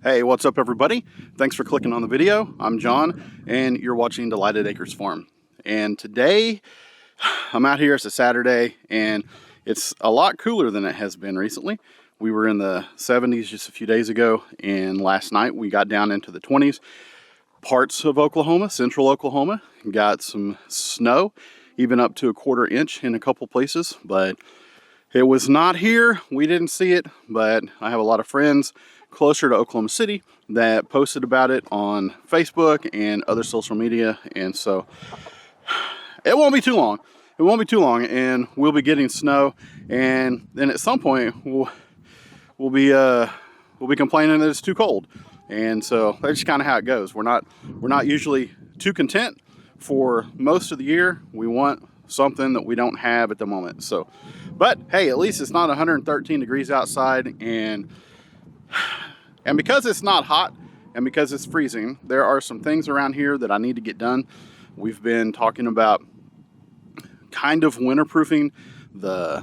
Hey, what's up everybody? Thanks for clicking on the video. I'm John and you're watching Delighted Acres Farm. And today I'm out here, it's a Saturday and it's a lot cooler than it has been recently. We were in the 70s just a few days ago and last night we got down into the 20s. Parts of Oklahoma, central Oklahoma, got some snow, even up to a quarter inch in a couple places, but it was not here. We didn't see it, but I have a lot of friends closer to Oklahoma City that posted about it on Facebook and other social media, and so it won't be too long. It won't be too long, and we'll be getting snow, and then at some point we'll be complaining that it's too cold, and so that's just kind of how it goes. We're not usually too content for most of the year. We want something that we don't have at the moment. So, but hey, at least it's not 113 degrees outside, and because it's not hot and because it's freezing, there are some things around here that I need to get done. We've been talking about kind of winterproofing the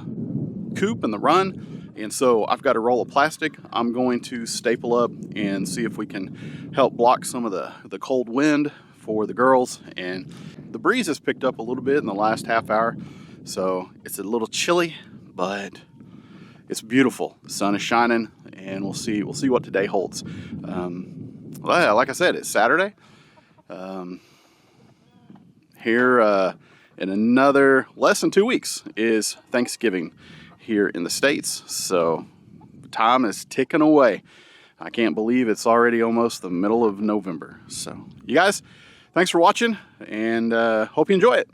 coop and the run, and so I've got a roll of plastic I'm going to staple up and see if we can help block some of the cold wind for the girls. And the breeze has picked up a little bit in the last half hour, so it's a little chilly, but it's beautiful. The sun is shining, and we'll see what today holds. Well, like I said, it's Saturday. Here in another less than 2 weeks is Thanksgiving here in the States, so time is ticking away. I can't believe it's already almost the middle of November. So you guys, thanks for watching, and hope you enjoy it.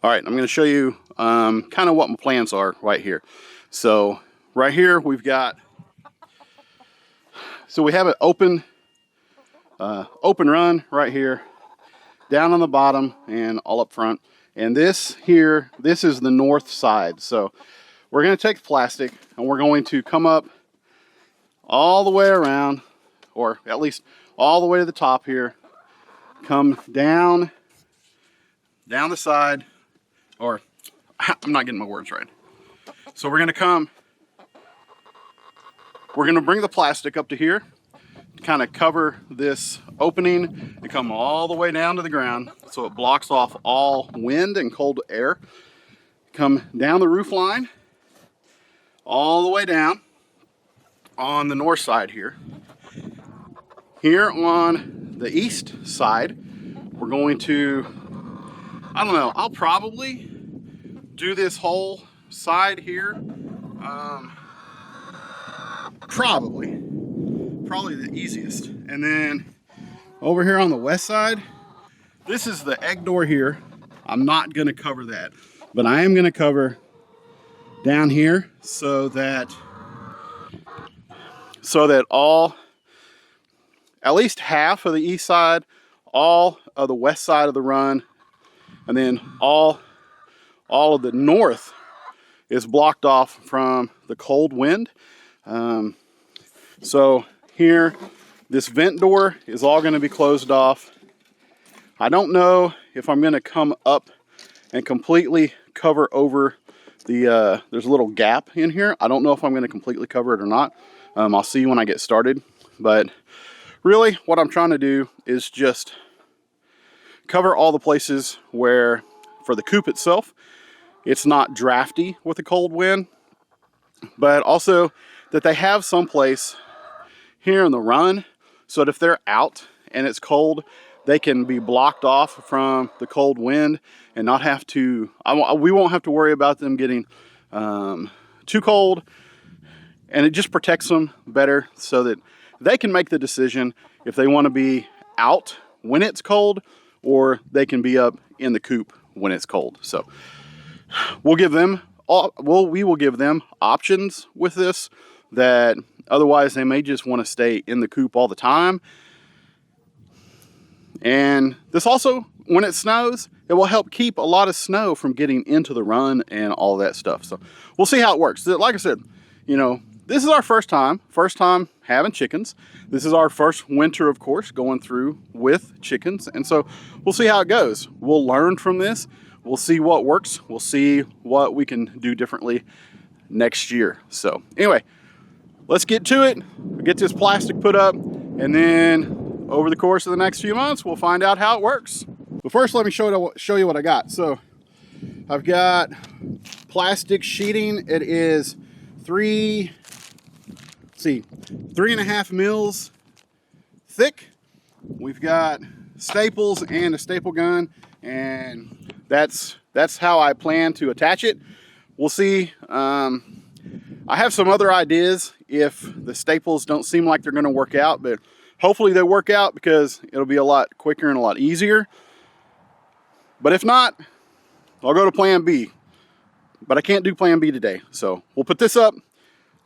All right, I'm going to show you kind of what my plans are right here. So right here we've got, so we have an open run right here, down on the bottom and all up front. And this here, this is the north side. So we're going to take the plastic and we're going to come up all the way around, or at least all the way to the top here, come down the side. Or, I'm not getting my words right. So we're gonna bring the plastic up to here, to kind of cover this opening and come all the way down to the ground so it blocks off all wind and cold air. Come down the roof line, all the way down on the north side here. Here on the east side, we're going to, I don't know, I'll probably do this whole side here. Probably the easiest. And then over here on the west side, this is the egg door here. I'm not gonna cover that, but I am gonna cover down here so that all, at least half of the east side, all of the west side of the run, and then all of the north is blocked off from the cold wind. So here, this vent door is all going to be closed off. I don't know if I'm going to come up and completely cover over the, there's a little gap in here. I don't know if I'm going to completely cover it or not. I'll see when I get started. But really, what I'm trying to do is just cover all the places where, for the coop itself, it's not drafty with the cold wind, but also that they have some place here in the run so that if they're out and it's cold, they can be blocked off from the cold wind and not have to, we won't have to worry about them getting too cold, and it just protects them better so that they can make the decision if they want to be out when it's cold, or they can be up in the coop when it's cold. So we will give them options with this, that otherwise they may just want to stay in the coop all the time. And this also, when it snows, it will help keep a lot of snow from getting into the run and all that stuff. So we'll see how it works. Like I said, you know, this is our first time having chickens. This is our first winter, of course, going through with chickens. And so we'll see how it goes. We'll learn from this. We'll see what works. We'll see what we can do differently next year. So anyway, let's get to it. We'll get this plastic put up, and then over the course of the next few months, we'll find out how it works. But first, let me show you what I got. So I've got plastic sheeting. It is 3.5 mils thick. We've got staples and a staple gun, and that's how I plan to attach it. We'll see. I have some other ideas if the staples don't seem like they're going to work out, but hopefully they work out, because it'll be a lot quicker and a lot easier. But if not, I'll go to plan B. But I can't do plan B today. So we'll put this up.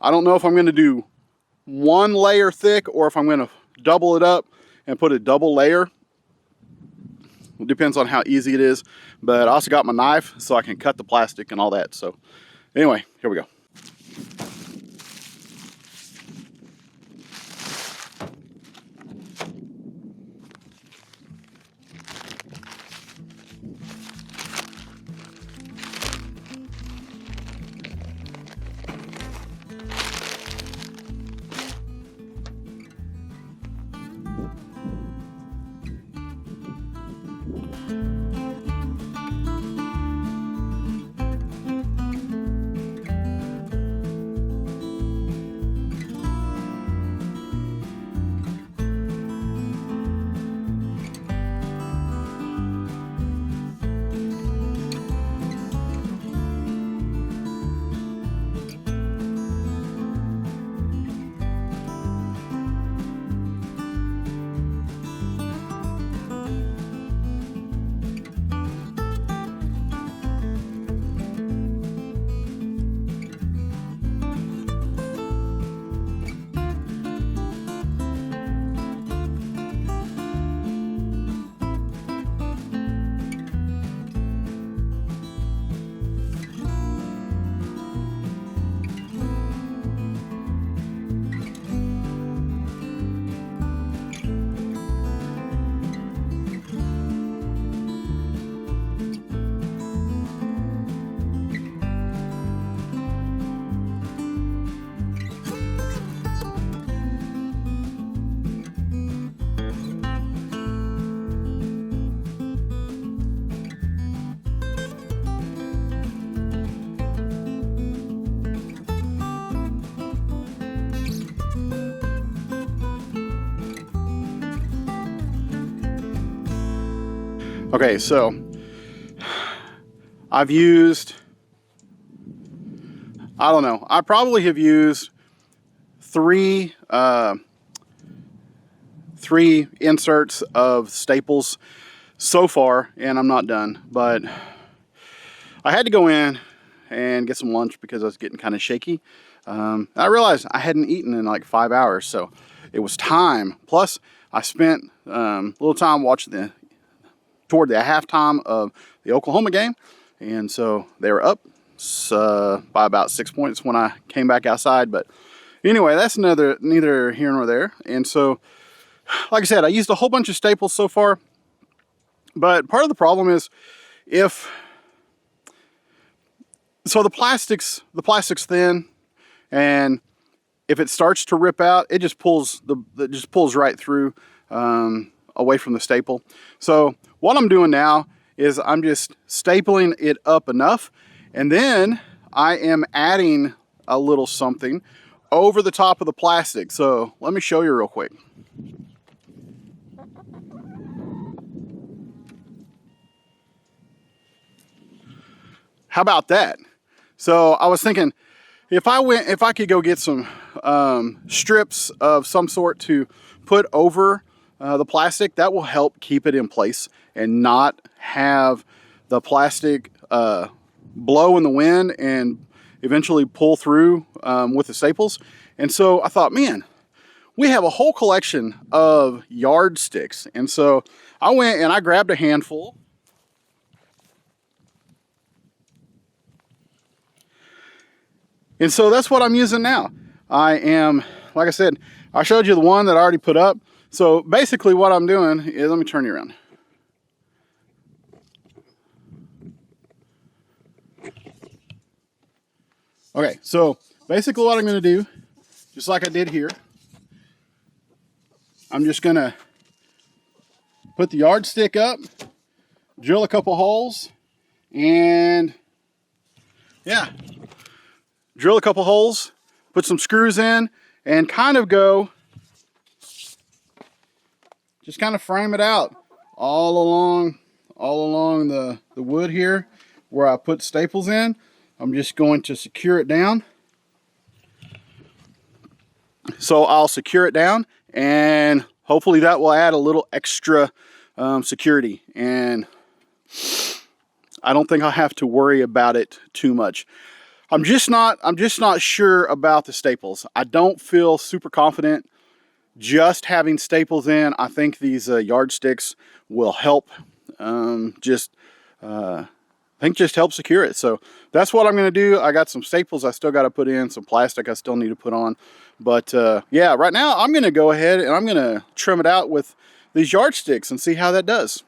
I don't know if I'm going to do one layer thick or if I'm going to double it up and put a double layer. It depends on how easy it is. But I also got my knife so I can cut the plastic and all that. So anyway, here we go. Okay, so I've used, I don't know, I probably have used three inserts of staples so far, and I'm not done. But I had to go in and get some lunch because I was getting kind of shaky. I realized I hadn't eaten in like 5 hours, so it was time. Plus, I spent a little time watching toward the halftime of the Oklahoma game, and so they were up by about 6 points when I came back outside. But anyway, that's neither here nor there. And so, like I said, I used a whole bunch of staples so far, but part of the problem is the plastic's thin, and if it starts to rip out, it just pulls right through away from the staple. So what I'm doing now is I'm just stapling it up enough, and then I am adding a little something over the top of the plastic. So let me show you real quick. How about that? So I was thinking, if I could go get some strips of some sort to put over the plastic, that will help keep it in place and not have the plastic blow in the wind and eventually pull through with the staples. And so I thought, man, we have a whole collection of yardsticks. And so I went and I grabbed a handful. And so that's what I'm using now. I am, like I said, I showed you the one that I already put up. So basically what I'm doing is, let me turn you around. Okay, so basically what I'm going to do, just like I did here, I'm just going to put the yardstick up, drill a couple holes, and yeah, drill a couple holes, put some screws in, and kind of go, just kind of frame it out all along the wood here where I put staples in. I'm just going to secure it down. So I'll secure it down, and hopefully that will add a little extra security, and I don't think I'll have to worry about it too much. I'm just not sure about the staples. I don't feel super confident just having staples in. I think these yardsticks will help just help secure it. So that's what I'm going to do. I got some staples I still got to put in, some plastic I still need to put on. But yeah, right now I'm going to go ahead and I'm going to trim it out with these yardsticks and see how that does.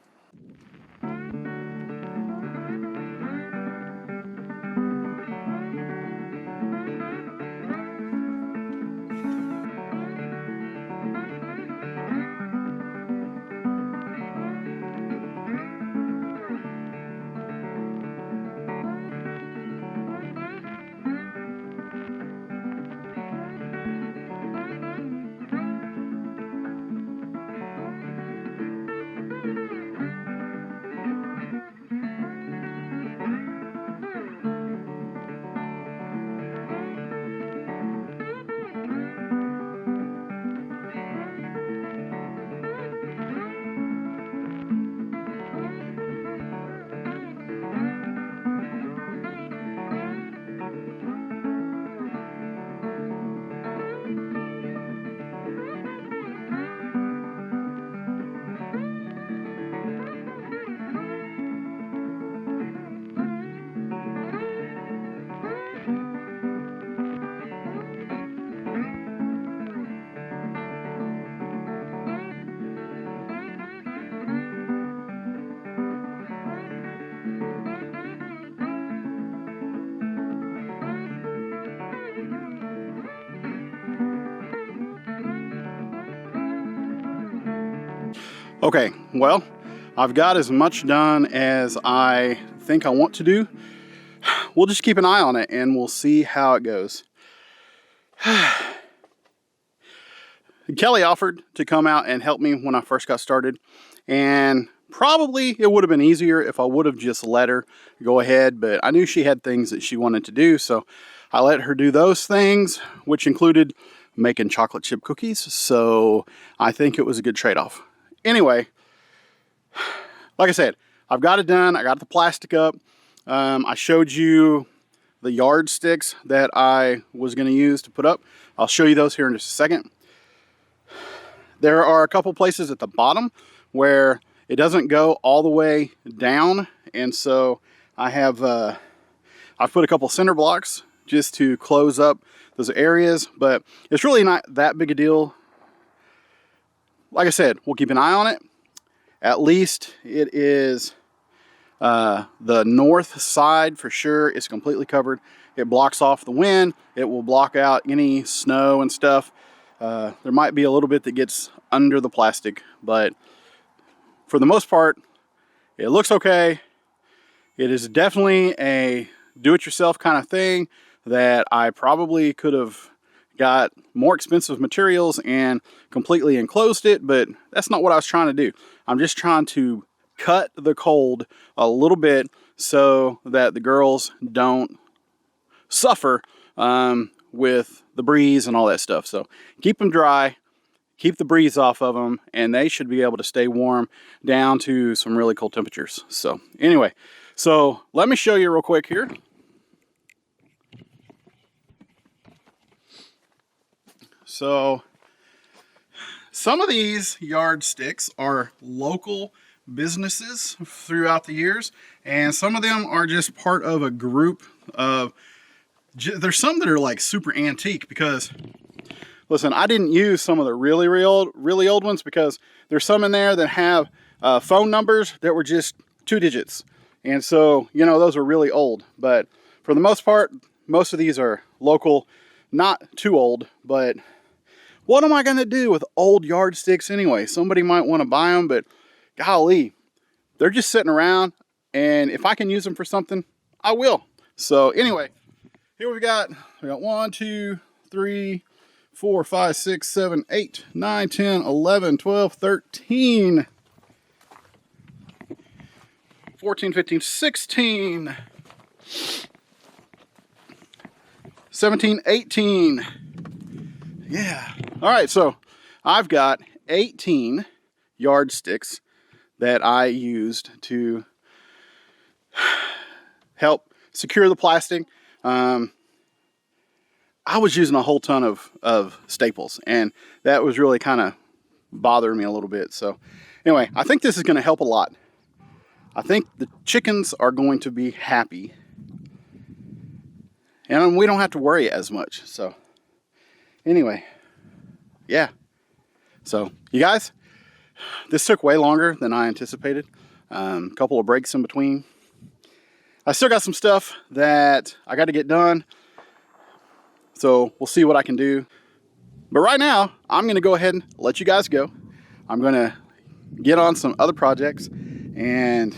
Okay, well, I've got as much done as I think I want to do. We'll just keep an eye on it and we'll see how it goes. Kelly offered to come out and help me when I first got started, and probably it would have been easier if I would have just let her go ahead, but I knew she had things that she wanted to do, so I let her do those things, which included making chocolate chip cookies, so I think it was a good trade-off. Anyway, like I said, I've got it done. I got the plastic up. I showed you the yardsticks that I was going to use to put up. I'll show you those here in just a second. There are a couple places at the bottom where it doesn't go all the way down, and so I have I've put a couple cinder blocks just to close up those areas, but it's really not that big a deal. Like I said, we'll keep an eye on it. At least it is the north side for sure is completely covered. It blocks off the wind. It will block out any snow and stuff. There might be a little bit that gets under the plastic, but for the most part, it looks okay. It is definitely a do-it-yourself kind of thing that I probably could have got more expensive materials and completely enclosed it, but that's not what I was trying to do. I'm just trying to cut the cold a little bit so that the girls don't suffer with the breeze and all that stuff. So keep them dry, keep the breeze off of them, and they should be able to stay warm down to some really cold temperatures. So anyway, so let me show you real quick here. So some of these yardsticks are local businesses throughout the years, and some of them are just part of a group of, there's some that are like super antique because, listen, I didn't use some of the really old ones because there's some in there that have phone numbers that were just 2 digits. And so, you know, those are really old. But for the most part, most of these are local, not too old. But what am I going to do with old yardsticks anyway? Somebody might want to buy them, but golly, they're just sitting around. And if I can use them for something, I will. So anyway, here we got 1, 2, 3, 4, 5, 6, 7, 8, 9, 10, 11, 12, 13, 14, 15, 16, 17, 18. Yeah. All right, so I've got 18 yardsticks that I used to help secure the plastic. I was using a whole ton of staples, and that was really kind of bothering me a little bit. So anyway, I think this is going to help a lot. I think the chickens are going to be happy, and we don't have to worry as much. So anyway, yeah. So you guys, this took way longer than I anticipated. A couple of breaks in between. I still got some stuff that I got to get done. So we'll see what I can do. But right now, I'm going to go ahead and let you guys go. I'm going to get on some other projects and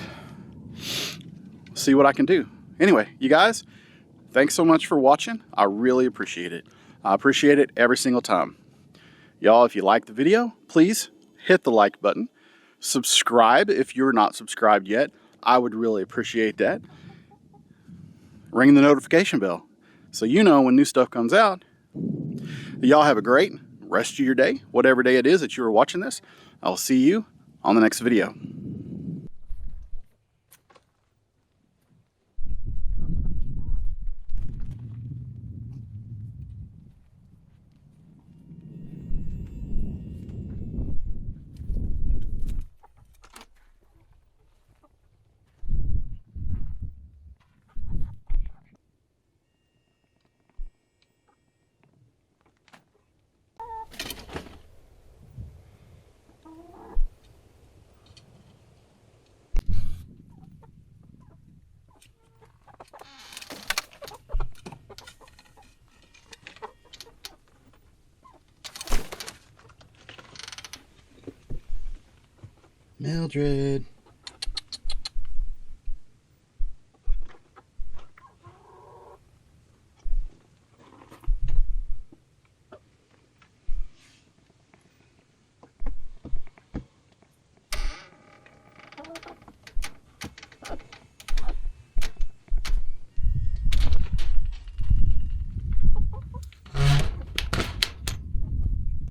see what I can do. Anyway, you guys, thanks so much for watching. I really appreciate it. I appreciate it every single time. Y'all, if you like the video, please hit the like button. Subscribe if you're not subscribed yet. I would really appreciate that. Ring the notification bell so you know when new stuff comes out. Y'all have a great rest of your day, whatever day it is that you are watching this. I'll see you on the next video. Mildred.